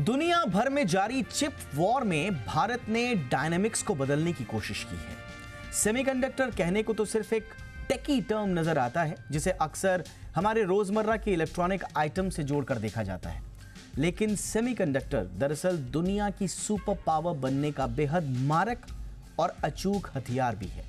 दुनिया भर में जारी चिप वॉर में भारत ने डायनामिक्स को बदलने की कोशिश की है। सेमीकंडक्टर कहने को तो सिर्फ एक टेकी टर्म नजर आता है जिसे अक्सर हमारे रोजमर्रा के इलेक्ट्रॉनिक आइटम से जोड़कर देखा जाता है, लेकिन सेमीकंडक्टर दरअसल दुनिया की सुपर पावर बनने का बेहद मारक और अचूक हथियार भी है।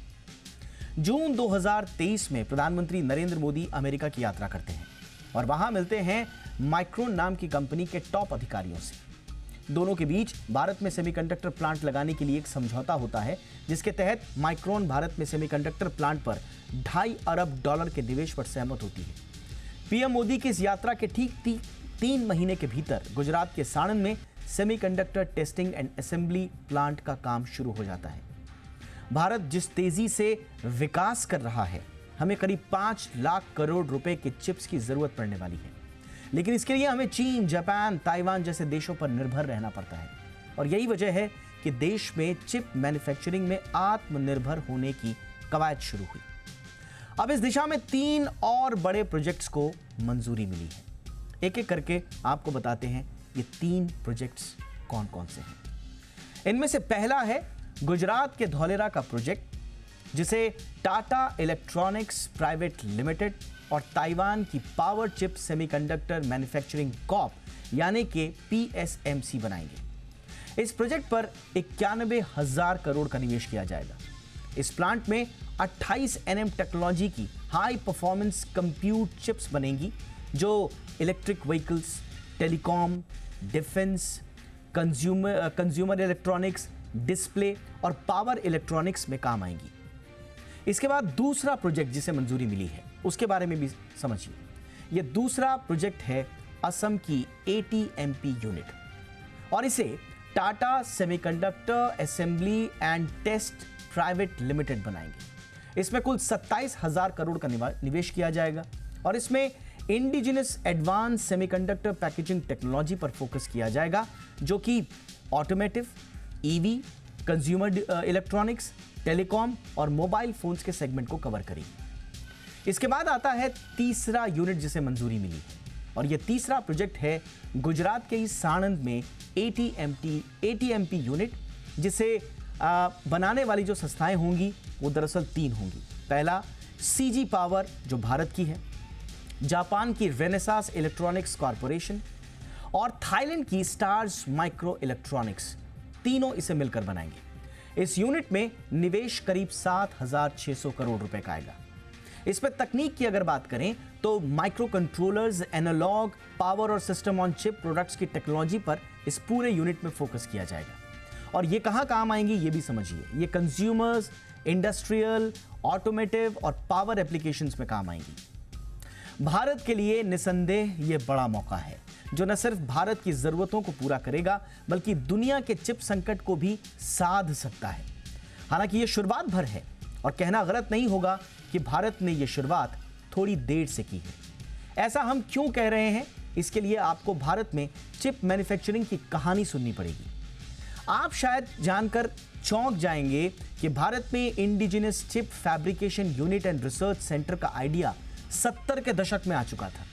जून 2023 में प्रधानमंत्री नरेंद्र मोदी अमेरिका की यात्रा करते हैं और वहां मिलते हैं माइक्रोन नाम की कंपनी के टॉप अधिकारियों से। दोनों के बीच भारत में सेमीकंडक्टर प्लांट लगाने के लिए एक समझौता होता है, जिसके तहत माइक्रोन भारत में सेमीकंडक्टर प्लांट पर $2.5 अरब के निवेश पर सहमत होती है। पीएम मोदी की इस यात्रा के ठीक 3 महीने के भीतर गुजरात के साणंद में semiconductor testing and assembly plant का काम शुरू हो जाता है। भारत जिस तेजी से विकास कर रहा है, हमें करीब 5 लाख करोड़ रुपए के चिप्स की जरूरत पड़ने वाली है, लेकिन इसके लिए हमें चीन, जापान, ताइवान जैसे देशों पर निर्भर रहना पड़ता है। और यही वजह है कि देश में चिप मैन्युफैक्चरिंग में आत्मनिर्भर होने की कवायद शुरू हुई। अब इस दिशा में 3 और बड़े प्रोजेक्ट्स को मंजूरी मिली है। एक एक करके आपको बताते हैं ये 3 प्रोजेक्ट्स कौन कौन से हैं। इनमें से पहला है गुजरात के धौलेरा का प्रोजेक्ट, जिसे टाटा इलेक्ट्रॉनिक्स प्राइवेट लिमिटेड और ताइवान की power chip semiconductor manufacturing Corp यानी कि पीएसएमसी बनाएंगे। इस प्रोजेक्ट पर 91,000 करोड़ का निवेश किया जाएगा। इस प्लांट में 28 nm टेक्नोलॉजी की हाई परफॉर्मेंस कंप्यूट चिप्स बनेंगी, जो electric vehicles, telecom, defence, consumer electronics, display और पावर इलेक्ट्रॉनिक्स में काम आएंगी। इसके बाद दूसरा प्रोजेक्ट जिसे मंजूरी मिली है उसके बारे में भी समझिए। यह दूसरा प्रोजेक्ट है असम की ATMP यूनिट और इसे Tata semiconductor assembly and test private limited बनाएंगे। इसमें कुल 27,000 करोड़ का निवेश किया जाएगा और इसमें indigenous advance semiconductor packaging technology पर फोकस किया जाएगा, जो कि automotive, EV, consumer electronics, telecom और मोबाइल फोन्स के सेगमेंट को कवर करेगी। इसके बाद आता है तीसरा यूनिट जिसे मंजूरी मिली है और यह तीसरा प्रोजेक्ट है गुजरात के इस साणंद में ATMP यूनिट, जिसे बनाने वाली जो संस्थाएं होंगी वो दरअसल 3 होंगी। पहला CG पावर जो भारत की है, जापान की रेनेसास इलेक्ट्रॉनिक्स कॉरपोरेशन और थाईलैंड की स्टार्स माइक्रो इलेक्ट्रॉनिक्स, तीनों इसे मिलकर बनाएंगे। इस यूनिट में निवेश करीब 7,600 करोड़ रुपए का आएगा। इसमें तकनीक की अगर बात करें तो माइक्रो कंट्रोलर्स, एनालॉग, पावर और सिस्टम ऑन चिप प्रोडक्ट्स की टेक्नोलॉजी पर इस पूरे यूनिट में फोकस किया जाएगा। और ये कहां काम आएंगी ये भी समझिए। ये कंज्यूमर्स, इंडस्ट्रियल, ऑटोमेटिव और पावर एप्लीकेशंस में काम आएंगी। भारत के लिए निसंदेह ये बड़ा मौका है, जो न सिर्फ भारत की जरूरतों को पूरा करेगा बल्कि दुनिया के चिप संकट को भी साध सकता है। हालांकि ये शुरुआत भर है और कहना गलत नहीं होगा कि भारत ने ये शुरुआत थोड़ी देर से की है। ऐसा हम क्यों कह रहे हैं, इसके लिए आपको भारत में चिप मैन्युफैक्चरिंग की कहानी सुननी पड़ेगी। आप शायद जानकर चौंक जाएंगे कि भारत में indigenous chip fabrication unit and research centre का आइडिया 70 के दशक में आ चुका था।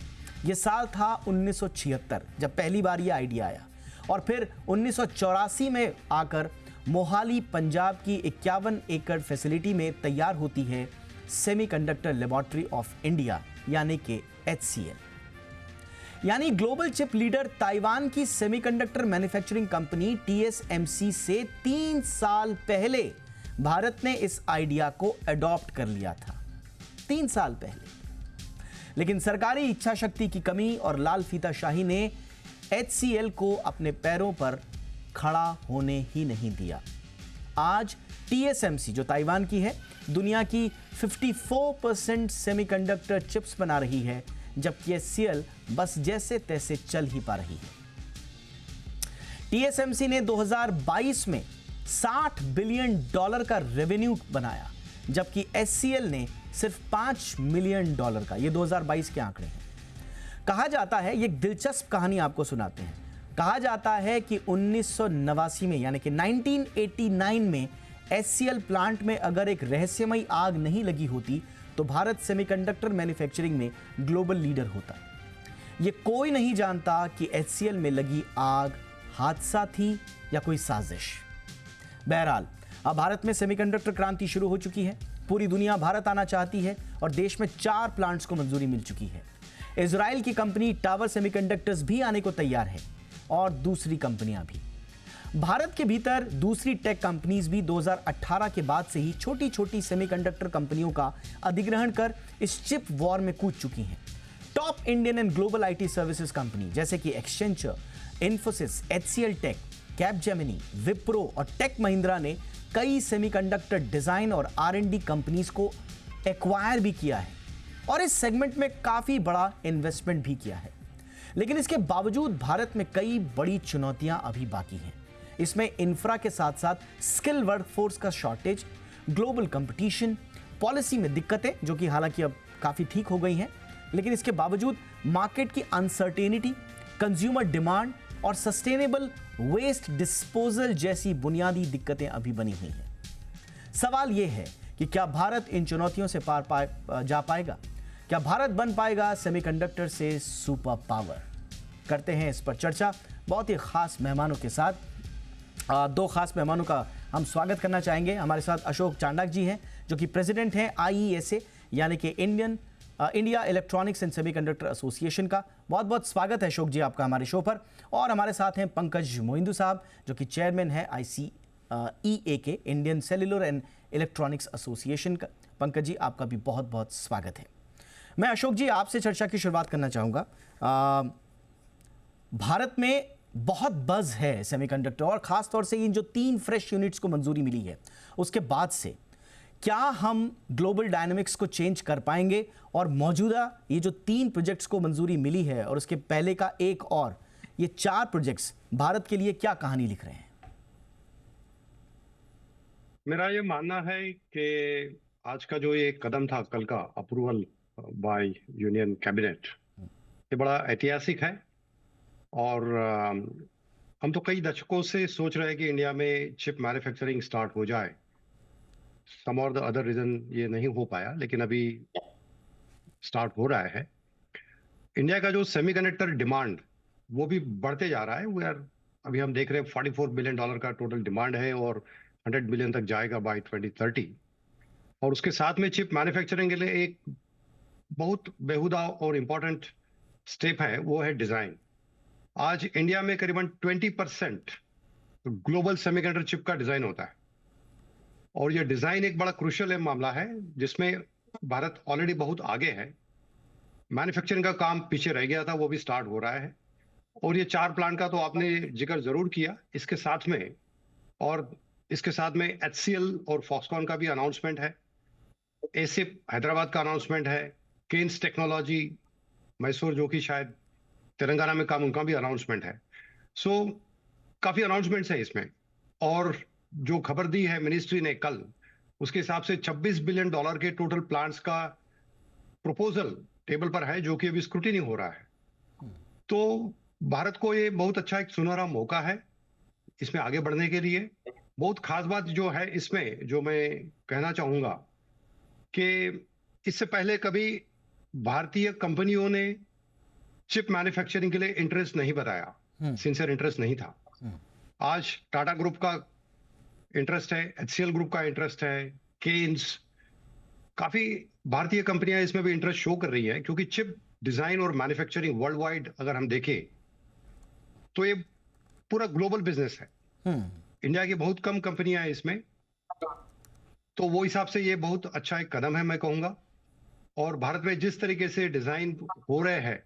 यह साल था 1976 जब पहली बार यह आइडिया आया, और फिर 1984 में आकर मोहाली पंजाब की 51 एकड़ फैसिलिटी में तैयार होती है सेमीकंडक्टर लेबोरेटरी ऑफ इंडिया यानी कि HCL। यानी ग्लोबल चिप लीडर ताइवान की सेमीकंडक्टर मैन्युफैक्चरिंग कंपनी TSMC से 3 साल पहले भारत ने इस आइडिया को अडॉप्ट कर लिया था। 3 साल पहले। लेकिन सरकारी इच्छा शक्ति की कमी और लाल फीताशाही ने HCL को अपने पैरों पर खड़ा होने ही नहीं दिया। आज TSMC जो ताइवान की है, दुनिया की 54% सेमीकंडक्टर चिप्स बना रही है, जबकि HCL बस जैसे तैसे चल ही पा रही है। TSMC ने 2022 में $60 बिलियन का रेवेन्यू बनाया, जबकि HCL ने सिर्फ $5 मिलियन का। ये 2022 के आंकड़े हैं। कहा जाता है, ये एक दिलचस्प कहानी आपको सुनाते हैं। कहा जाता है कि 1989 में यानी कि 1989 में HCL प्लांट में अगर एक रहस्यमयी आग नहीं लगी होती तो भारत सेमीकंडक्टर मैन्युफैक्चरिंग में ग्लोबल लीडर होता। ये कोई नहीं जानता कि HCL में लगी आग हादसा थी या कोई साजिश? बहरहाल अब भारत में सेमीकंडक्टर क्रांति शुरू हो चुकी है। पूरी दुनिया भारत आना चाहती है और देश में 4 प्लांट्स को मंजूरी मिल चुकी है। इजराइल की कंपनी टावर सेमीकंडक्टर्स भी आने को तैयार है और दूसरी कंपनियां भी। भारत के भीतर दूसरी टेक कंपनीज भी 2018 के बाद से ही छोटी छोटी सेमीकंडक्टर कंपनियों का अधिग्रहण कर इस चिप वॉर में कूद चुकी हैं। Top Indian and global IT services company जैसे कि Accenture, Infosys, HCL tech, Capgemini, Wipro और टेक महिंद्रा ने कई सेमीकंडक्टर डिजाइन और आर&डी कंपनीज को एक्वायर भी किया है और इस सेगमेंट में काफी बड़ा इन्वेस्टमेंट भी किया है। लेकिन इसके बावजूद भारत में कई बड़ी चुनौतियां अभी बाकी हैं। इसमें इंफ्रा के साथ साथ स्किल वर्कफोर्स का शॉर्टेज, ग्लोबल कंपटीशन, पॉलिसी में दिक्कतें जो कि हालांकि अब काफी ठीक हो गई हैं, लेकिन इसके बावजूद मार्केट की अनसर्टेनिटी, कंज्यूमर डिमांड और सस्टेनेबल वेस्ट डिस्पोजल जैसी बुनियादी दिक्कतें अभी बनी हुई हैं। सवाल यह है कि क्या भारत इन चुनौतियों से जा पाएगा? क्या भारत बन पाएगा सेमीकंडक्टर से सुपर पावर? करते हैं इस पर चर्चा बहुत ही खास मेहमानों के साथ। 2 खास मेहमानों का हम स्वागत करना चाहेंगे। हमारे साथ अशोक चांडाक जी हैं जो कि प्रेसिडेंट हैं IESA यानी कि India electronics and semiconductor association का। बहुत बहुत स्वागत है अशोक जी आपका हमारे शो पर। और हमारे साथ हैं पंकज मोहिंदू साहब जो कि चेयरमैन है ICEA के, Indian cellular and electronics association का। पंकज जी आपका भी बहुत बहुत स्वागत है। मैं अशोक जी आपसे चर्चा की शुरुआत करना चाहूँगा। भारत में बहुत बज़ है सेमीकंडक्टर और ख़ास तौर से इन जो 3 फ्रेश यूनिट्स को मंजूरी मिली है उसके बाद से क्या हम ग्लोबल डायनामिक्स को चेंज कर पाएंगे? और मौजूदा ये जो 3 प्रोजेक्ट्स को मंजूरी मिली है और उसके पहले का एक और, ये 4 प्रोजेक्ट्स भारत के लिए क्या कहानी लिख रहे हैं? मेरा ये मानना है कि आज का जो ये कदम था, कल का अप्रूवल बाय यूनियन कैबिनेट, ये बड़ा ऐतिहासिक है। और हम तो कई दशकों से सोच रहे हैं कि इंडिया में चिप मैन्युफैक्चरिंग स्टार्ट हो जाए। सम और द अदर रीजन ये नहीं हो पाया, लेकिन अभी स्टार्ट हो रहा है। इंडिया का जो सेमीकंडक्टर डिमांड वो भी बढ़ते जा रहा है। अभी हम देख रहे हैं $44 बिलियन का टोटल डिमांड है और 100 बिलियन तक जाएगा बाय 2030। और उसके साथ में चिप मैन्युफैक्चरिंग के लिए एक बहुत बेहुदा और इम्पोर्टेंट स्टेप है, वो है डिजाइन। आज इंडिया में करीबन 20% ग्लोबल सेमीकंडक्टर चिप का डिजाइन होता है और ये डिजाइन एक बड़ा क्रूशियल मामला है जिसमें भारत ऑलरेडी बहुत आगे है। मैन्युफैक्चरिंग का काम पीछे रह गया था, वो भी स्टार्ट हो रहा है। और ये 4 प्लांट का तो आपने जिक्र जरूर किया। इसके साथ में HCL और फॉक्सकॉन का भी अनाउंसमेंट है। एसिप हैदराबाद का अनाउंसमेंट है। केन्स टेक्नोलॉजी मैसूर जो कि शायद तेलंगाना में काम, उनका भी अनाउंसमेंट है। सो काफी अनाउंसमेंट्स है इसमें। और जो खबर दी है मिनिस्ट्री ने कल, उसके हिसाब से $26 बिलियन के टोटल प्लांट्स का प्रपोजल टेबल पर है जो कि अभी स्क्रूटिनी हो रहा है। तो भारत को ये बहुत अच्छा एक सुनहरा मौका है इसमें आगे बढ़ने के लिए। बहुत खास बात जो है इसमें, जो मैं कहना चाहूंगा कि इससे पहले कभी भारतीय कंपनियों ने चिप मैन्युफैक्चरिंग के लिए इंटरेस्ट नहीं बताया, सिंसियर इंटरेस्ट नहीं था। आज टाटा ग्रुप का इंटरेस्ट है, HCL ग्रुप का इंटरेस्ट है, केन्स, काफी भारतीय कंपनियां इसमें भी इंटरेस्ट शो कर रही है, क्योंकि चिप डिजाइन और मैन्युफैक्चरिंग वर्ल्ड वाइड अगर हम देखें तो ये पूरा ग्लोबल बिजनेस है। इंडिया की बहुत कम कंपनियां हैं इसमें, तो वो हिसाब से ये बहुत अच्छा एक कदम है मैं कहूंगा। और भारत में जिस तरीके से डिजाइन हो रहे हैं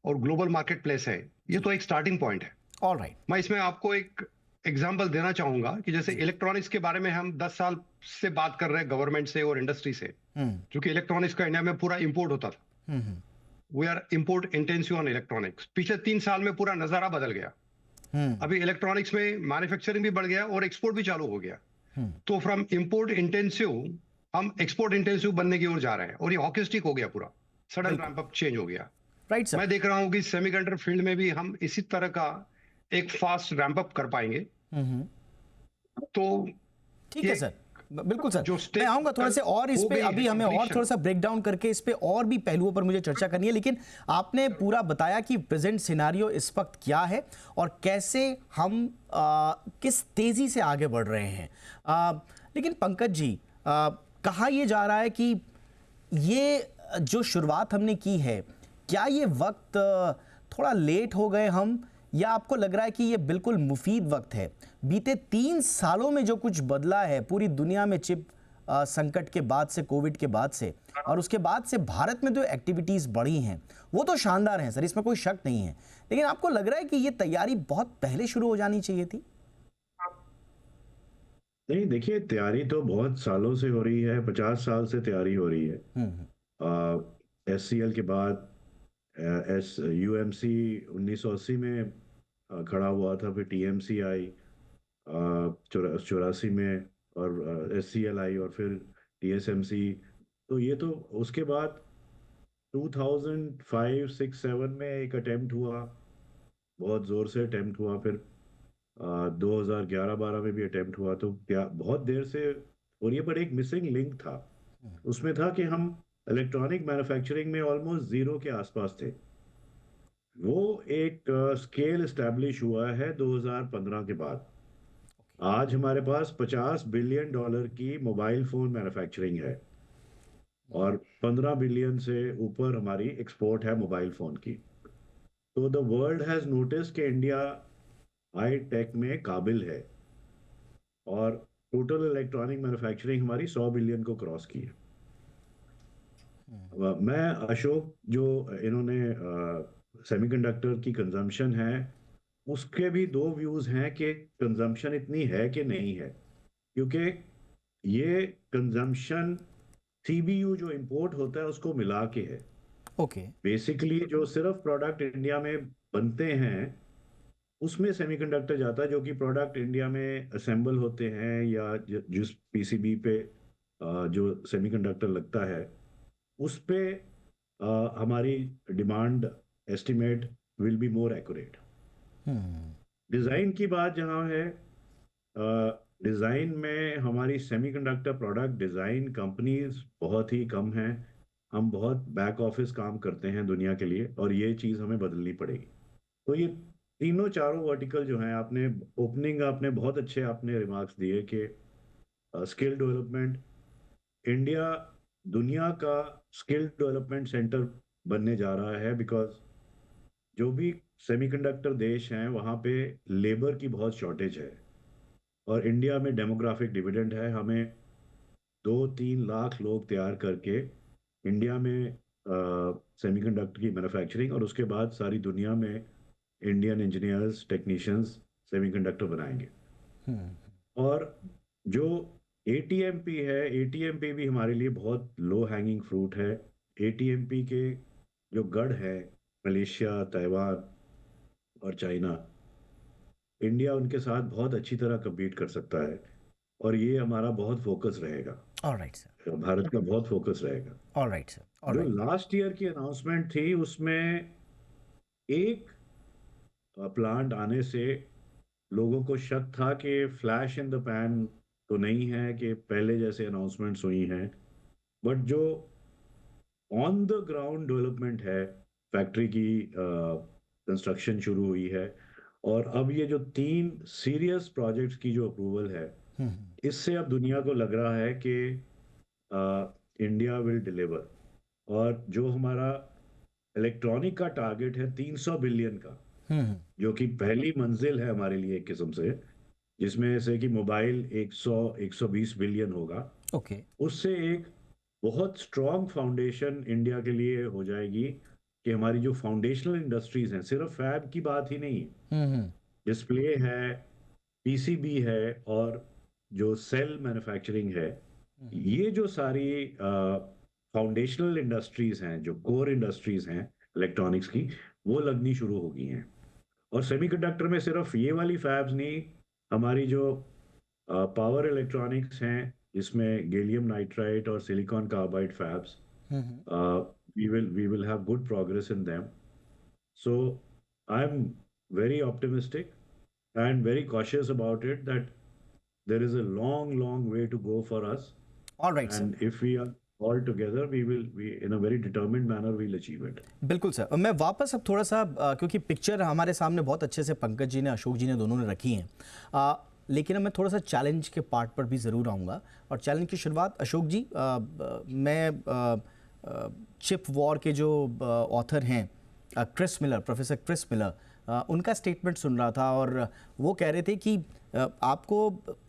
और ग्लोबल मार्केट प्लेस है, ये तो एक स्टार्टिंग पॉइंट है। ऑलराइट, मैं इसमें आपको एक एग्जांपल देना चाहूंगा कि जैसे इलेक्ट्रॉनिक्स के बारे में हम 10 साल से बात कर रहे हैं गवर्नमेंट से और इंडस्ट्री से, क्योंकि इलेक्ट्रॉनिक्स का इंडिया में पूरा इंपोर्ट होता था। We are import intensive on electronics. पिछले 3 साल में पूरा नजारा बदल गया। अभी इलेक्ट्रॉनिक्स में मैन्युफैक्चरिंग भी बढ़ गया और एक्सपोर्ट भी चालू हो गया। तो फ्रॉम इंपोर्ट इंटेंसिव हम एक्सपोर्ट इंटेंसिव बनने की ओर जा रहे हैं और ये हॉकी स्टिक हो गया, पूरा सडन रैंप अप चेंज हो गया। Right sir. मैं देख रहा हूं कि सेमीकंडक्टर फील्ड में भी हम इसी तरह का एक फास्ट रैंप अप कर पाएंगे। तो ठीक है सर। बिल्कुल सर, जो मैं स्टेप आऊंगा थोड़ा से और इस हो पे, गई अभी है हमें और कंप्लीशन। थोड़ा सा ब्रेक डाउन करके इस पे और भी पहलुओं पर मुझे चर्चा करनी है, लेकिन आपने पूरा बताया कि प्रेजेंट सिनारियो इस वक्त क्या है और कैसे हम किस तेजी से आगे बढ़ रहे हैं। लेकिन पंकज जी, कहा यह जा रहा है कि ये जो शुरुआत हमने की है, क्या ये वक्त थोड़ा लेट हो गए हम, या आपको लग रहा है कि ये बिल्कुल मुफीद वक्त है? बीते 3 सालों में जो कुछ बदला है पूरी दुनिया में, चिप संकट के बाद से, कोविड के बाद से, और उसके बाद से भारत में जो एक्टिविटीज बढ़ी हैं वो तो शानदार हैं सर, इसमें कोई शक नहीं है, लेकिन आपको लग रहा है कि ये तैयारी बहुत पहले शुरू हो जानी चाहिए थी? नहीं, देखिए, तैयारी तो बहुत सालों से हो रही है, 50 साल से तैयारी हो रही है। हम्म। SCL के बाद एस UMC 1980 में खड़ा हुआ था, फिर TMC आई 84 में, और SCL आई, और फिर TSMC। तो ये तो उसके बाद 2005, 6, 7 में एक अटेम्प्ट हुआ, बहुत जोर से अटेम्प्ट हुआ, फिर 2011-12 में भी अटेम्प्ट हुआ। तो क्या बहुत देर से, और ये पर एक मिसिंग लिंक था, उसमें था कि हम इलेक्ट्रॉनिक मैन्युफैक्चरिंग में ऑलमोस्ट जीरो के आसपास थे। वो एक स्केल एस्टेब्लिश हुआ है 2015 के बाद। आज हमारे पास $50 बिलियन की मोबाइल फोन मैन्युफैक्चरिंग है, और 15 बिलियन से ऊपर हमारी एक्सपोर्ट है मोबाइल फोन की। तो द वर्ल्ड हैज नोटिस कि इंडिया हाई टेक में काबिल है, और टोटल इलेक्ट्रॉनिक मैन्युफैक्चरिंग हमारी 100 बिलियन को क्रॉस की है। मैं अशोक, जो इन्होंने सेमीकंडक्टर की कंजम्पशन है, उसके भी दो व्यूज हैं कि कंजम्पशन इतनी है कि नहीं है, क्योंकि ये कंजम्पशन CBU जो इंपोर्ट होता है उसको मिला के है। ओके। बेसिकली जो सिर्फ प्रोडक्ट इंडिया में बनते हैं उसमें सेमीकंडक्टर जाता है, जो कि प्रोडक्ट इंडिया में असेंबल होते हैं, या जिस PCB पे जो सेमीकंडक्टर लगता है उस पे हमारी demand estimate will be more accurate. Hmm. Design की बात जहाँ है, डिज़ाइन में हमारी सेमीकंडक्टर प्रोडक्ट डिज़ाइन कंपनीज बहुत ही कम हैं। हम बहुत बैक ऑफिस काम करते हैं दुनिया के लिए, और ये चीज़ हमें बदलनी पड़ेगी। तो ये तीनों चारों वर्टिकल जो हैं, आपने ओपनिंग, आपने बहुत अच्छे आपने रिमार्क्स दिए कि स्किल डेवलपमेंट, इंडिया दुनिया का स्किल डेवलपमेंट सेंटर बनने जा रहा है, बिकॉज जो भी सेमीकंडक्टर देश हैं वहाँ पे लेबर की बहुत शॉर्टेज है, और इंडिया में डेमोग्राफिक डिविडेंड है। हमें 2-3 लाख लोग तैयार करके इंडिया में सेमीकंडक्टर की मैन्युफैक्चरिंग, और उसके बाद सारी दुनिया में इंडियन इंजीनियर्स, टेक्नीशियंस सेमीकंडक्टर बनाएंगे। और जो ATMP है, ATMP भी हमारे लिए बहुत लो हैंगिंग फ्रूट है। ATMP के जो गढ़ है, मलेशिया, ताइवान और चाइना, इंडिया उनके साथ बहुत अच्छी तरह कम्पीट कर सकता है, और ये हमारा बहुत फोकस रहेगा, ऑलराइट सर। भारत का बहुत फोकस रहेगा। Alright sir. जो ऑलराइट। लास्ट ईयर की अनाउंसमेंट थी उसमें एक प्लांट आने से लोगों को शक था कि फ्लैश इन द पैन तो नहीं है, कि पहले जैसे अनाउंसमेंट्स हुई हैं, बट जो ऑन द ग्राउंड डेवलपमेंट है, फैक्ट्री की कंस्ट्रक्शन शुरू हुई है, और अब ये जो 3 सीरियस प्रोजेक्ट्स की जो अप्रूवल है, इससे अब दुनिया को लग रहा है कि इंडिया विल डिलीवर। और जो हमारा इलेक्ट्रॉनिक का टारगेट है 300 बिलियन का, जो कि पहली मंजिल है हमारे लिए एक किस्म से, जिसमें से कि मोबाइल 100-120 बिलियन होगा, ओके। उससे एक बहुत स्ट्रॉन्ग फाउंडेशन इंडिया के लिए हो जाएगी, कि हमारी जो फाउंडेशनल इंडस्ट्रीज हैं, सिर्फ फैब की बात ही नहीं है, डिस्प्ले है, PCB है, और जो सेल मैन्युफैक्चरिंग है, ये जो सारी फाउंडेशनल इंडस्ट्रीज हैं, जो कोर इंडस्ट्रीज हैं इलेक्ट्रॉनिक्स की, वो लगनी शुरू हो गई हैं। और सेमीकंडक्टर में सिर्फ ये वाली फैब्स नहीं, हमारी जो पावर इलेक्ट्रॉनिक्स हैं, जिसमें गैलियम नाइट्राइड और silicon carbide fabs, we will have good progress in them. So I'm very optimistic and very cautious about it, that there is a long way to go for us. All right sir, And if we are all together, we in a very determined manner, we'll achieve it. बिल्कुल sir. मैं वापस अब थोड़ा सा क्योंकि picture हमारे सामने बहुत अच्छे से पंकज जी ने, अशोक जी ने, दोनों ने रखी हैं, लेकिन अब मैं थोड़ा सा चैलेंज के पार्ट पर भी ज़रूर आऊँगा। और चैलेंज की शुरुआत अशोक जी, मैं चिप वॉर के जो ऑथर हैं Chris Miller, professor Chris Miller, उनका स्टेटमेंट सुन रहा था और वो कह रहे थे कि आपको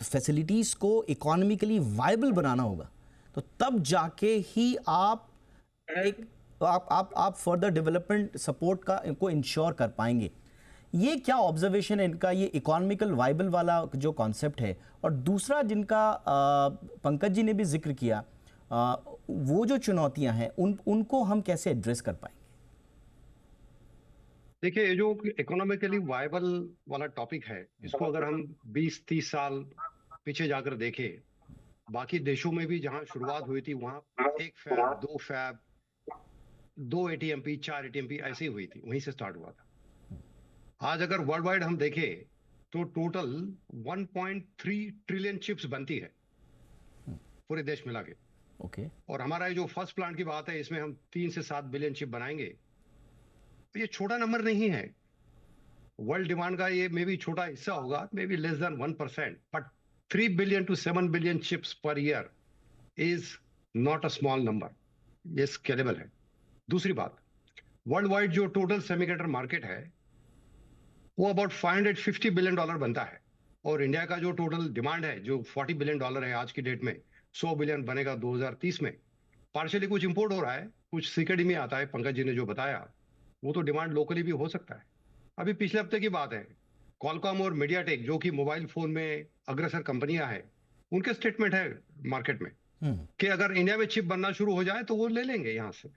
फैसिलिटीज़ को इकोनॉमिकली वायबल बनाना होगा, तो तब जाके ही आप आप फर्दर डेवलपमेंट सपोर्ट का इनको इंश्योर कर पाएंगे। ये क्या ऑब्जर्वेशन है इनका, ये इकोनॉमिकल वायबल वाला जो कॉन्सेप्ट है? और दूसरा जिनका पंकज जी ने भी जिक्र किया, वो जो चुनौतियां हैं उनको हम कैसे एड्रेस कर पाएंगे? देखिए, ये जो इकोनॉमिकली वायबल वाला टॉपिक है, इसको अगर हम 20-30 साल पीछे जाकर देखें, बाकी देशों में भी जहां शुरुआत हुई थी वहां 1 फैब, 2 फैब, 2 एटीएमपी, 4 एटीएमपी ऐसे ही हुई थी, वहीं से स्टार्ट हुआ था। आज अगर वर्ल्ड वाइड हम देखें तो टोटल 1.3 ट्रिलियन चिप्स बनती है पूरे देश मिला के। ओके। और हमारा ये जो फर्स्ट प्लांट की बात है, इसमें हम 3 से 7 बिलियन चिप बनाएंगे। तो ये छोटा नंबर नहीं है, वर्ल्ड डिमांड का ये मे बी छोटा हिस्सा होगा, may be less than 1%, but 3 billion to 7 billion chips per year is not a small number, ये स्केलेबल है। दूसरी बात, वर्ल्ड वाइड जो टोटल सेमीकंडक्टर मार्केट है वो अबाउट $550 बिलियन बनता है, और इंडिया का जो टोटल डिमांड है जो $40 बिलियन है आज की डेट में, 100 बिलियन बनेगा 2030 में। पार्शियली कुछ इंपोर्ट हो रहा है, कुछ सीकेडी में आता है, पंकज जी ने जो बताया वो तो डिमांड लोकली भी हो सकता है। अभी पिछले हफ्ते की बात है, कॉलकॉम और मीडियाटेक जो कि मोबाइल फोन में अग्रसर कंपनियां हैं, उनके स्टेटमेंट है मार्केट में कि अगर इंडिया में चिप बनना शुरू हो जाए तो वो ले लेंगे यहां से।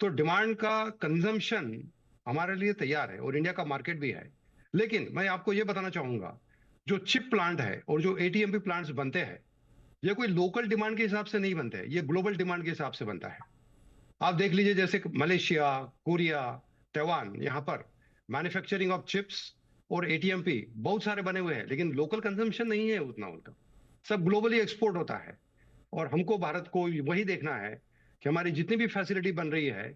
तो डिमांड का कंजम्पशन हमारे लिए तैयार है और इंडिया का मार्केट भी है। लेकिन मैं आपको ये बताना चाहूंगा, जो चिप प्लांट है और जो एटीएमपी प्लांट्स बनते हैं, ये कोई लोकल डिमांड के हिसाब से नहीं बनते हैं, ये ग्लोबल डिमांड के हिसाब से बनता है। आप देख लीजिए, जैसे मलेशिया, कोरिया, ताइवान, यहाँ पर मैन्युफैक्चरिंग ऑफ चिप्स और एटीएमपी बहुत सारे बने हुए हैं, लेकिन लोकल कंजम्पशन नहीं है उतना, उनका सब ग्लोबली एक्सपोर्ट होता है। और हमको भारत को वही देखना है कि हमारी जितनी भी फैसिलिटी बन रही है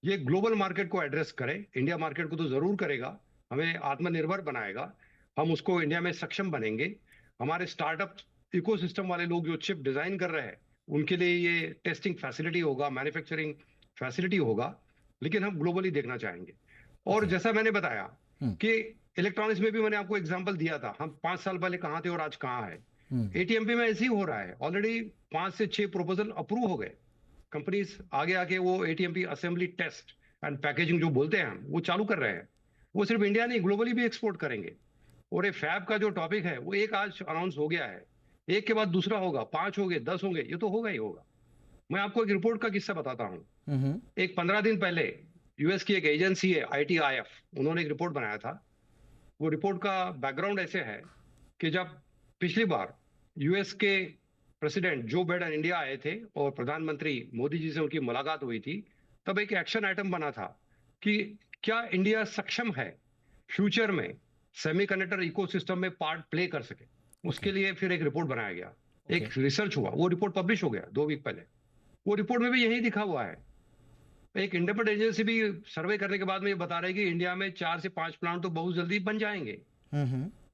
ये ग्लोबल मार्केट को एड्रेस करे। इंडिया मार्केट को तो जरूर करेगा, हमें आत्मनिर्भर बनाएगा, हम उसको इंडिया में सक्षम बनेंगे। हमारे स्टार्टअप इकोसिस्टम वाले लोग जो चिप डिजाइन कर रहे हैं, उनके लिए ये टेस्टिंग फैसिलिटी होगा, मैन्युफैक्चरिंग फैसिलिटी होगा, लेकिन हम ग्लोबली देखना चाहेंगे। और जैसा मैंने बताया कि इलेक्ट्रॉनिक्स में भी मैंने आपको एग्जांपल दिया था, हम 5 साल पहले कहां थे और आज कहां है। एटीएमपी में ऐसे ही हो रहा है, ऑलरेडी 5 से 6 प्रपोजल अप्रूव हो गए, कंपनीज आगे आके वो ATMP assembly, test and packaging जो बोलते हैं हम, वो चालू कर रहे हैं। वो सिर्फ इंडिया नहीं, ग्लोबली भी एक्सपोर्ट करेंगे। और ये फैब का जो टॉपिक है वो एक आज अनाउंस हो गया है, एक के बाद दूसरा होगा, 5 होंगे, 10 होंगे, ये तो होगा ही होगा। मैं आपको एक रिपोर्ट का किस्सा बताता हूं। एक 15 दिन पहले यूएस की एक एजेंसी है ITIF, उन्होंने एक रिपोर्ट बनाया था। वो रिपोर्ट का बैकग्राउंड ऐसे है कि जब पिछली बार यूएस के प्रेसिडेंट जो बाइडेन इंडिया आए थे और प्रधानमंत्री मोदी जी से उनकी मुलाकात हुई थी, तब एक एक्शन आइटम बना था कि क्या इंडिया सक्षम है फ्यूचर में सेमीकंडक्टर इकोसिस्टम में पार्ट प्ले कर सके। उसके लिए फिर एक रिपोर्ट बनाया गया, एक रिसर्च हुआ, वो रिपोर्ट पब्लिश हो गया 2 वीक पहले। वो रिपोर्ट में भी यही लिखा हुआ है। एक इंडिपेंडेंट एजेंसी भी सर्वे करने के बाद में ये बता रहे कि इंडिया में 4 से 5 प्लांट तो बहुत जल्दी बन जाएंगे।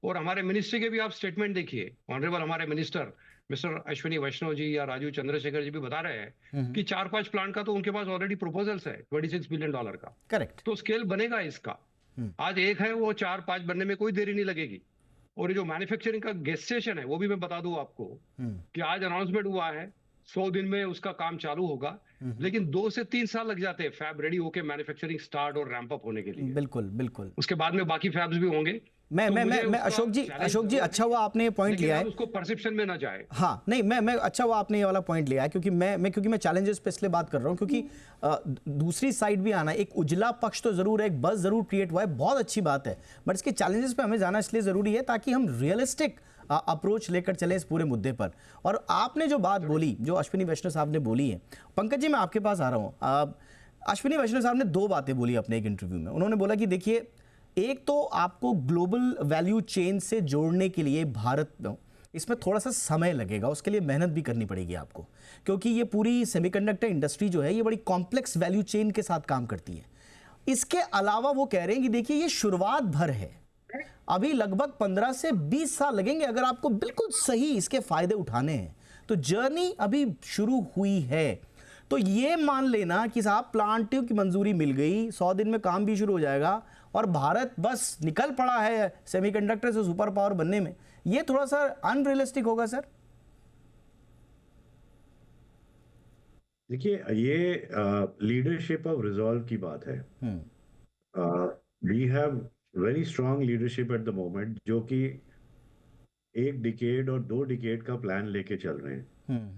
और हमारे मिनिस्ट्री के भी आप स्टेटमेंट देखिए, ऑनरेबल हमारे मिनिस्टर मिस्टर अश्विनी वैष्णव जी या राजीव चंद्रशेखर जी भी बता रहे हैं कि 4-5 प्लांट का तो उनके पास ऑलरेडी प्रपोजल्स है $26 बिलियन का। करेक्ट। तो स्केल बनेगा इसका। आज एक है, वो 4-5 बनने में कोई देरी नहीं लगेगी। और ये जो मैन्युफैक्चरिंग का गेस्टेशन है वो भी मैं बता दूं आपको कि आज अनाउंसमेंट हुआ है, 100 दिन में उसका काम चालू होगा, लेकिन 2 से 3 साल लग जाते हैं फैब रेडी होके मैन्युफैक्चरिंग स्टार्ट और रैंप अप होने के लिए। बिल्कुल बिल्कुल। उसके बाद में बाकी फैब्स भी होंगे। मैं अशोक जी अच्छा हुआ आपने ये पॉइंट लिया है, उसको परसेप्शन में ना जाए। हाँ नहीं, मैं अच्छा हुआ आपने ये वाला पॉइंट लिया है, क्योंकि मैं चैलेंजेस पे इसलिए बात कर रहा हूँ क्योंकि दूसरी साइड भी आना, एक उजला पक्ष तो जरूर है, एक बस जरूर क्रिएट हुआ है, बहुत अच्छी बात है, बट इसके चैलेंजेस पे हमें जाना इसलिए जरूरी है ताकि हम रियलिस्टिक अप्रोच लेकर चले इस पूरे मुद्दे पर। और आपने जो बात बोली, जो अश्विनी वैष्णव साहब ने बोली है, पंकज जी मैं आपके पास आ रहा हूँ। अश्विनी वैष्णव साहब ने 2 बातें बोली अपने एक इंटरव्यू में। उन्होंने बोला कि देखिए, एक तो आपको ग्लोबल वैल्यू चेन से जोड़ने के लिए भारत इसमें थोड़ा सा समय लगेगा, उसके लिए मेहनत भी करनी पड़ेगी आपको, क्योंकि ये पूरी सेमीकंडक्टर इंडस्ट्री जो है ये बड़ी कॉम्प्लेक्स वैल्यू चेन के साथ काम करती है। इसके अलावा वो कह रहे हैं कि देखिए ये शुरुआत भर है, अभी लगभग 15 से 20 साल लगेंगे अगर आपको बिल्कुल सही इसके फायदे उठाने हैं, तो जर्नी अभी शुरू हुई है। तो ये मान लेना कि साहब प्लांट की मंजूरी मिल गई, 100 दिन में काम भी शुरू हो जाएगा और भारत बस निकल पड़ा है सेमीकंडक्टर से सुपर पावर बनने में, ये थोड़ा सा अनरियलिस्टिक होगा सर। देखिए, ये लीडरशिप ऑफ रिजॉल्व की बात है। We have very strong leadership at the moment, जो कि 1 डिकेड और 2 डिकेड का प्लान लेके चल रहे हैं।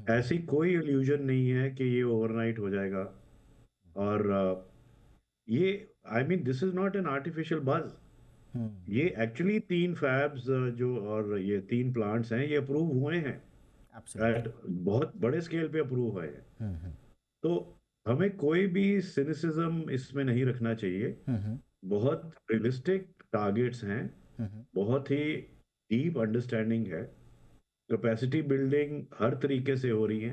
ऐसी कोई इल्यूजन नहीं है कि ये ओवरनाइट हो जाएगा। और ये I mean this is not an artificial बज। ये एक्चुअली 3 फैब्स जो और ये 3 प्लांट्स हैं, ये अप्रूव हुए हैं, बहुत बड़े स्केल पे अप्रूव हुए हैं। तो हमें कोई भी सिनिसिज्म इसमें नहीं रखना चाहिए। बहुत रियलिस्टिक टारगेट्स हैं, बहुत ही डीप अंडरस्टैंडिंग है, कैपेसिटी बिल्डिंग हर तरीके से हो रही है।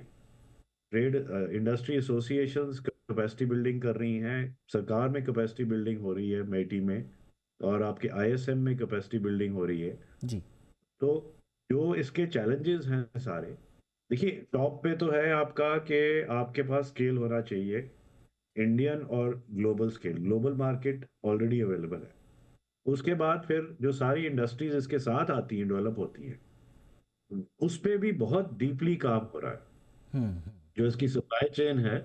Trade industry associations capacity building कर रही हैं, सरकार में कैपेसिटी बिल्डिंग हो रही है मेटी में, और आपके आईएसएम में कैपेसिटी बिल्डिंग हो रही है जी। तो जो इसके चैलेंजेस हैं सारे, देखिए टॉप पे तो है आपका कि आपके पास स्केल होना चाहिए, इंडियन और global scale. Global market already available है। उसके बाद फिर जो सारी इंडस्ट्रीज इसके साथ आती हैं, डेवलप होती हैं, उस पे भी बहुत डीपली काम हो रहा है। जो इसकी सप्लाई चेन है,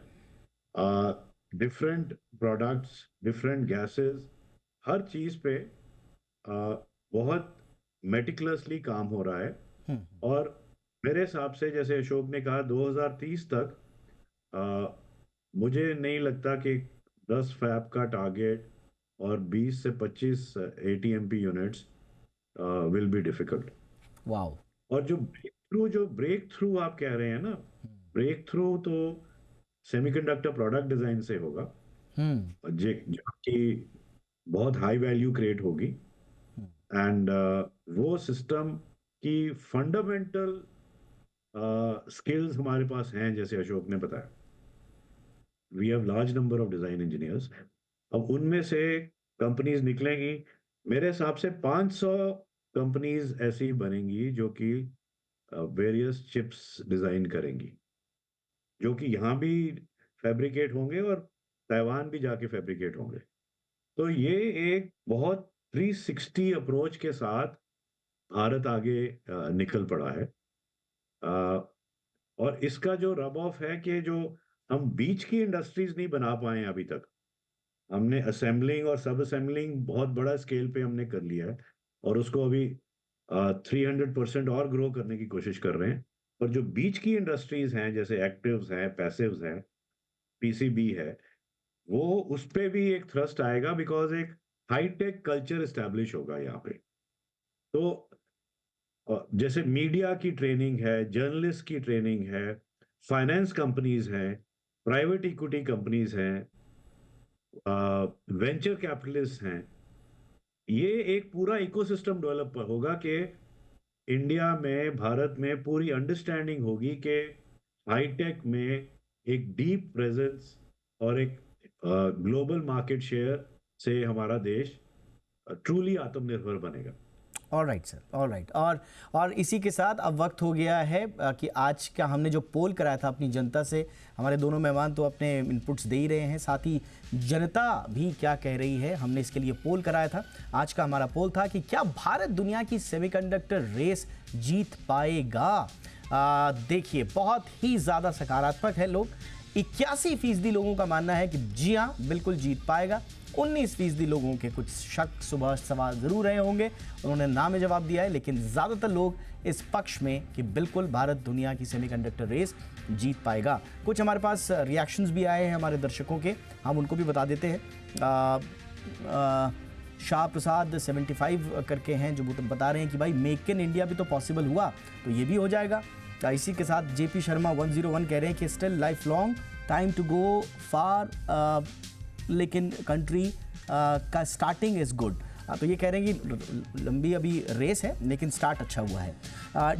डिफरेंट प्रोडक्ट्स, डिफरेंट गैसेस, हर चीज पे बहुत मेटिकुलसली काम हो रहा है। और मेरे हिसाब से, जैसे अशोक ने कहा, 2030 तक मुझे नहीं लगता कि 10 फैब का टारगेट और 20 से 25 ATMP units will be difficult. Wow. और जो ब्रेक थ्रू आप कह रहे हैं ना, ब्रेक थ्रू तो सेमीकंडक्टर प्रोडक्ट डिजाइन से होगा, जबकि बहुत हाई वैल्यू क्रिएट होगी। एंड वो सिस्टम की फंडामेंटल स्किल्स हमारे पास हैं, जैसे अशोक ने बताया। We have large number of design engineers. अब उनमें से कंपनीज निकलेंगी, मेरे हिसाब से 500 कंपनीज ऐसी बनेंगी जो कि वेरियस चिप्स डिजाइन करेंगी, जो कि यहाँ भी फैब्रिकेट होंगे और ताइवान भी जाके फैब्रिकेट होंगे। तो ये एक बहुत 360 अप्रोच के साथ भारत आगे निकल पड़ा है। और इसका जो रब ऑफ है कि जो हम बीच की इंडस्ट्रीज नहीं बना पाए अभी तक, हमने असेंबलिंग और सब असेंबलिंग बहुत बड़ा स्केल पे हमने कर लिया है, और उसको अभी 300% और ग्रो करने की कोशिश कर रहे हैं। पर जो बीच की इंडस्ट्रीज हैं, जैसे एक्टिव्स हैं, पैसिव्स हैं, पीसीबी है, वो उस पे भी एक थ्रस्ट आएगा, बिकॉज एक हाईटेक कल्चर इस्टेब्लिश होगा यहाँ पे। तो जैसे मीडिया की ट्रेनिंग है, जर्नलिस्ट की ट्रेनिंग है, फाइनेंस कंपनीज हैं, प्राइवेट इक्विटी कंपनीज हैं, वेंचर कैपिटलिस्ट हैं, ये एक पूरा इकोसिस्टम डेवलप होगा कि इंडिया में, भारत में पूरी अंडरस्टैंडिंग होगी कि हाईटेक में एक डीप प्रेजेंस और एक ग्लोबल मार्केट शेयर से हमारा देश ट्रूली आत्मनिर्भर बनेगा। Alright sir, alright. और इसी के साथ अब वक्त हो गया है कि आज का हमने जो पोल कराया था अपनी जनता से, हमारे दोनों मेहमान तो अपने इनपुट्स दे ही रहे हैं, साथ ही जनता भी क्या कह रही है, हमने इसके लिए पोल कराया था। आज का हमारा पोल था कि क्या भारत दुनिया की सेमीकंडक्टर रेस जीत पाएगा। देखिए बहुत ही ज़्यादा सकारात्मक है लोग। 81% लोगों का मानना है कि जी हाँ बिल्कुल जीत पाएगा। 19% लोगों के कुछ शक सुबह सवाल जरूर रहे होंगे, उन्होंने ना में जवाब दिया है, लेकिन ज़्यादातर लोग इस पक्ष में कि बिल्कुल भारत दुनिया की सेमीकंडक्टर रेस जीत पाएगा। कुछ हमारे पास रिएक्शंस भी आए हैं हमारे दर्शकों के, हम उनको भी बता देते हैं। शाह प्रसाद 75 करके हैं जो बता रहे हैं कि भाई मेक इन इंडिया भी तो पॉसिबल हुआ तो ये भी हो जाएगा। इसी के साथ जेपी शर्मा 101 कह रहे हैं कि still life long time to go far, लेकिन कंट्री का स्टार्टिंग इज़ गुड। तो ये कह रहे हैं कि लंबी अभी रेस है लेकिन स्टार्ट अच्छा हुआ है।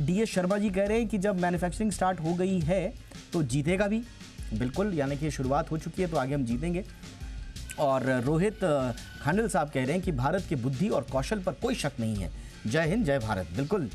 DS शर्मा जी कह रहे हैं कि जब मैन्युफैक्चरिंग स्टार्ट हो गई है तो जीतेगा भी, बिल्कुल, यानी कि शुरुआत हो चुकी है तो आगे हम जीतेंगे। और रोहित खांडल साहब कह रहे हैं कि भारत की बुद्धि और कौशल पर कोई शक नहीं है, जय हिंद जय भारत। बिल्कुल,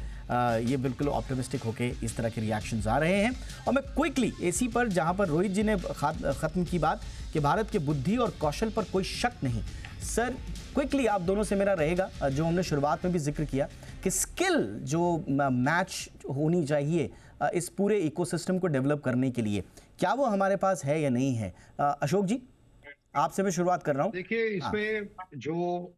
ये बिल्कुल ऑप्टिमिस्टिक होके इस तरह के रिएक्शंस आ रहे हैं। और मैं क्विकली इसी पर, जहां पर रोहित जी ने ख़त्म की बात कि भारत के बुद्धि और कौशल पर कोई शक नहीं, सर क्विकली आप दोनों से मेरा रहेगा जो हमने शुरुआत में भी जिक्र किया कि स्किल जो मैच होनी चाहिए इस पूरे इकोसिस्टम को डेवलप करने के लिए, क्या वो हमारे पास है या नहीं है? अशोक जी, आपसे मैं शुरुआत कर रहा हूँ। देखिए, इसमें जो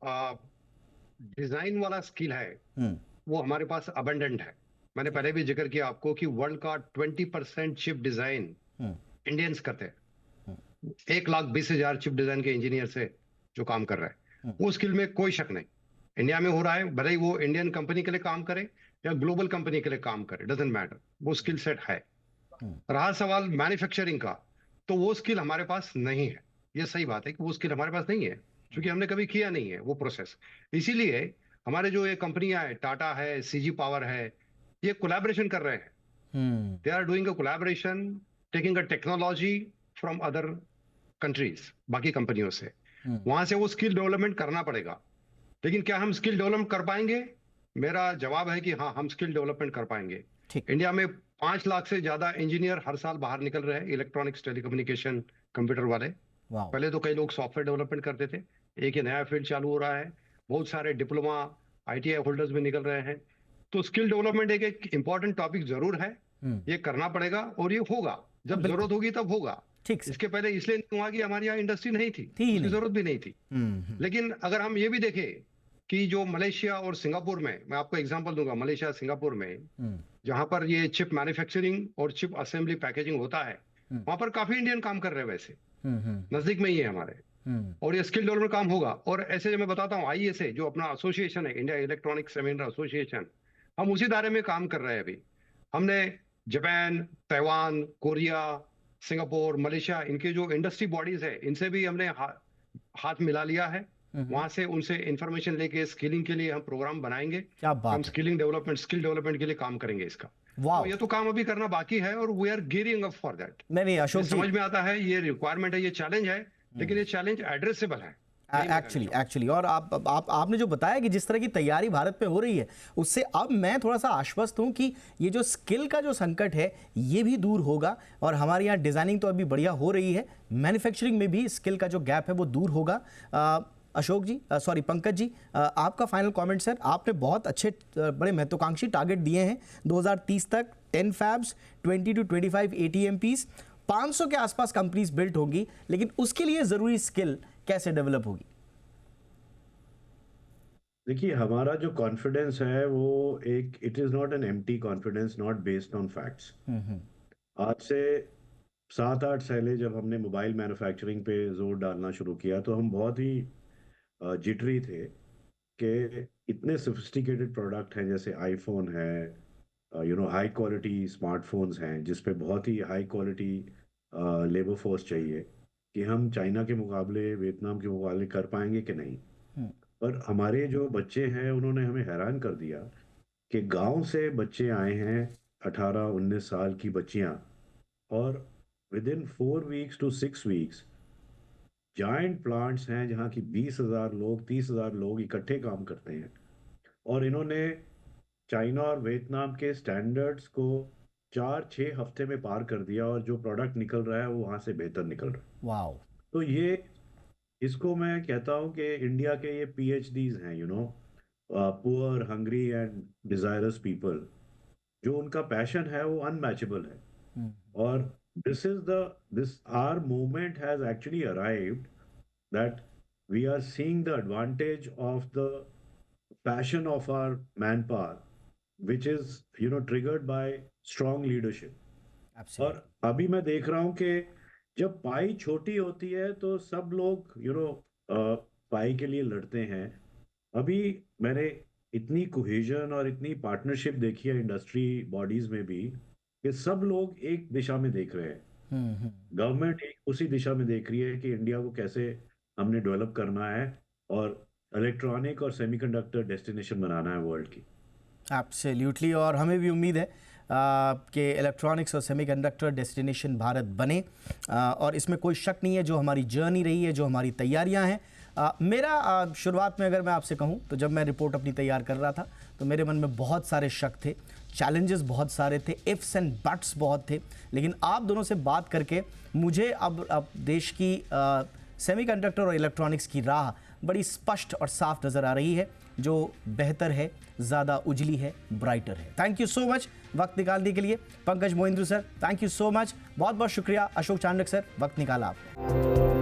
डिजाइन वाला स्किल है वो हमारे पास अबंडेंट है। मैंने पहले भी जिक्र किया आपको कि वर्ल्ड का 20% चिप डिजाइन इंडियंस करते हैं। 1,20,000 चिप डिजाइन के इंजीनियर से जो काम कर रहा है, वो स्किल में कोई शक नहीं इंडिया में हो रहा है। भले ही वो इंडियन कंपनी के लिए काम करे या ग्लोबल कंपनी के लिए काम करे, डजेंट मैटर, वो स्किल सेट है। रहा सवाल मैन्युफैक्चरिंग का, तो वो स्किल हमारे पास नहीं है। ये सही बात है कि वो स्किल हमारे पास नहीं है, क्योंकि हमने कभी किया नहीं है वो प्रोसेस। इसीलिए हमारे जो ये कंपनियां है, टाटा है, CG पावर है, ये कोलैबोरेशन कर रहे हैं। They are doing a collaboration, taking a technology from other countries, बाकी कंपनियों से। वहां से वो स्किल डेवलपमेंट करना पड़ेगा। लेकिन क्या हम स्किल डेवलप कर पाएंगे? मेरा जवाब है कि हाँ, हम स्किल डेवलपमेंट कर पाएंगे। इंडिया में 5 लाख से ज्यादा इंजीनियर हर साल बाहर निकल रहे हैं, इलेक्ट्रॉनिक्स, टेलीकम्युनिकेशन, कंप्यूटर वाले। पहले तो कई लोग सॉफ्टवेयर डेवलपमेंट करते थे, एक ही नया फील्ड चालू हो रहा है। बहुत सारे डिप्लोमा, ITI होल्डर्स भी निकल रहे हैं। तो स्किल डेवलपमेंट एक इंपॉर्टेंट टॉपिक जरूर है, ये करना पड़ेगा और ये होगा। जब जरूरत होगी तब होगा। इसके पहले इसलिए नहीं हुआ कि हमारे यहाँ इंडस्ट्री नहीं थी, उसकी जरूरत भी नहीं थी। लेकिन अगर हम ये भी देखें कि जो मलेशिया और सिंगापुर में, मैं आपको एग्जांपल दूंगा, मलेशिया सिंगापुर में जहां पर ये चिप मैन्युफैक्चरिंग और चिप असेंबली पैकेजिंग होता है, वहां पर काफी इंडियन काम कर रहे हैं। वैसे नजदीक में ही है हमारे, और ये स्किल डेवलपमेंट काम होगा। और ऐसे जो मैं बताता हूँ, IESA जो अपना एसोसिएशन है, इंडिया इलेक्ट्रॉनिक सेमिनार एसोसिएशन, हम उसी दायरे में काम कर रहे हैं अभी। हमने Japan, Taiwan, Korea, Singapore, Malaysia, इनके जो इंडस्ट्री बॉडीज है, इनसे भी हमने हाथ मिला लिया है। वहां से उनसे इंफॉर्मेशन लेके स्किलिंग के लिए हम प्रोग्राम बनाएंगे। क्या बात हम स्किल डेवलपमेंट के लिए काम करेंगे इसका। तो ये तो काम अभी करना बाकी है और we are gearing up for that. नहीं अशोक जी, समझ में आता है, ये रिक्वायरमेंट है, ये चैलेंज है, लेकिन ये चैलेंज एड्रेसेबल है एक्चुअली। और आपने जो बताया कि जिस तरह की तैयारी भारत में हो रही है, उससे अब मैं थोड़ा सा आश्वस्त हूं कि ये जो स्किल का जो संकट है ये भी दूर होगा। और हमारे यहाँ डिजाइनिंग तो अभी बढ़िया हो रही है, मैन्युफैक्चरिंग में भी स्किल का जो गैप है वो दूर होगा। अशोक जी, सॉरी पंकज जी, आपका फाइनल कमेंट सर। आपने बहुत अच्छे बड़े महत्वाकांक्षी टारगेट दिए हैं 2030 तक, 10 फैब्स, 20 to 25 ATMPs, 500 के आसपास कंपनीज बिल्ट होंगी, लेकिन उसके लिए जरूरी स्किल कैसे डेवलप होगी? देखिए, हमारा जो कॉन्फिडेंस है वो it is not an empty confidence, not based on facts. आज से 7-8 साल जब हमने मोबाइल मैन्युफैक्चरिंग पे जोर डालना शुरू किया तो हम बहुत ही जिटरी थे कि इतने सोफिस्टिकेटेड प्रोडक्ट हैं, जैसे आईफोन है, हाई क्वालिटी स्मार्टफोन्स हैं जिसपे बहुत ही हाई क्वालिटी लेबर फोर्स चाहिए, कि हम चाइना के मुकाबले, वियतनाम के मुकाबले कर पाएंगे कि नहीं। पर हमारे जो बच्चे हैं उन्होंने हमें हैरान कर दिया कि गांव से बच्चे आए हैं, 18-19 साल की बच्चियां, और with in 4 weeks to 6 weeks giant plants हैं जहाँ की 20,000 लोग, 30,000 लोग इकट्ठे काम करते हैं। और इन्होंने चाइना और वियतनाम के स्टैंडर्ड्स को 4-6 हफ्ते में पार कर दिया, और जो प्रोडक्ट निकल रहा है वो वहाँ से बेहतर निकल रहा है। वाओ! तो ये, इसको मैं कहता हूँ कि इंडिया के ये PhDs हैं, poor, hungry and desirous people, जो उनका पैशन है वो अनमैचेबल है। और this our movement has actually arrived, that we are seeing the advantage of the passion of our manpower, which is triggered by strong leadership. और अभी मैं देख रहा हूँ कि जब पाई छोटी होती है तो सब लोग पाई के लिए लड़ते हैं। अभी मैंने इतनी कोहेजन और इतनी पार्टनरशिप देखी है इंडस्ट्री बॉडीज में भी, कि सब लोग एक दिशा में देख रहे हैं। गवर्नमेंट एक उसी दिशा में देख रही है कि इंडिया को कैसे हमने डेवलप करना है, और इलेक्ट्रॉनिक और सेमीकंडक्टर डेस्टिनेशन बनाना है वर्ल्ड की। एब्सोल्युटली, और हमें भी उम्मीद है कि इलेक्ट्रॉनिक्स और सेमीकंडक्टर डेस्टिनेशन भारत बने, और इसमें कोई शक नहीं है। जो हमारी जर्नी रही है, जो हमारी तैयारियां हैं, मेरा शुरुआत में अगर मैं आपसे कहूं तो जब मैं रिपोर्ट अपनी तैयार कर रहा था तो मेरे मन में बहुत सारे शक थे, चैलेंजेस बहुत सारे थे, इफ्स एंड बट्स बहुत थे। लेकिन आप दोनों से बात करके मुझे अब देश की सेमीकंडक्टर और इलेक्ट्रॉनिक्स की राह बड़ी स्पष्ट और साफ नज़र आ रही है, जो बेहतर है, ज़्यादा उजली है, ब्राइटर है। थैंक यू सो मच वक्त निकालने के लिए। Pankaj Mohindroo sir, thank you so much, बहुत बहुत शुक्रिया। अशोक चांडक सर, वक्त निकाला आपने।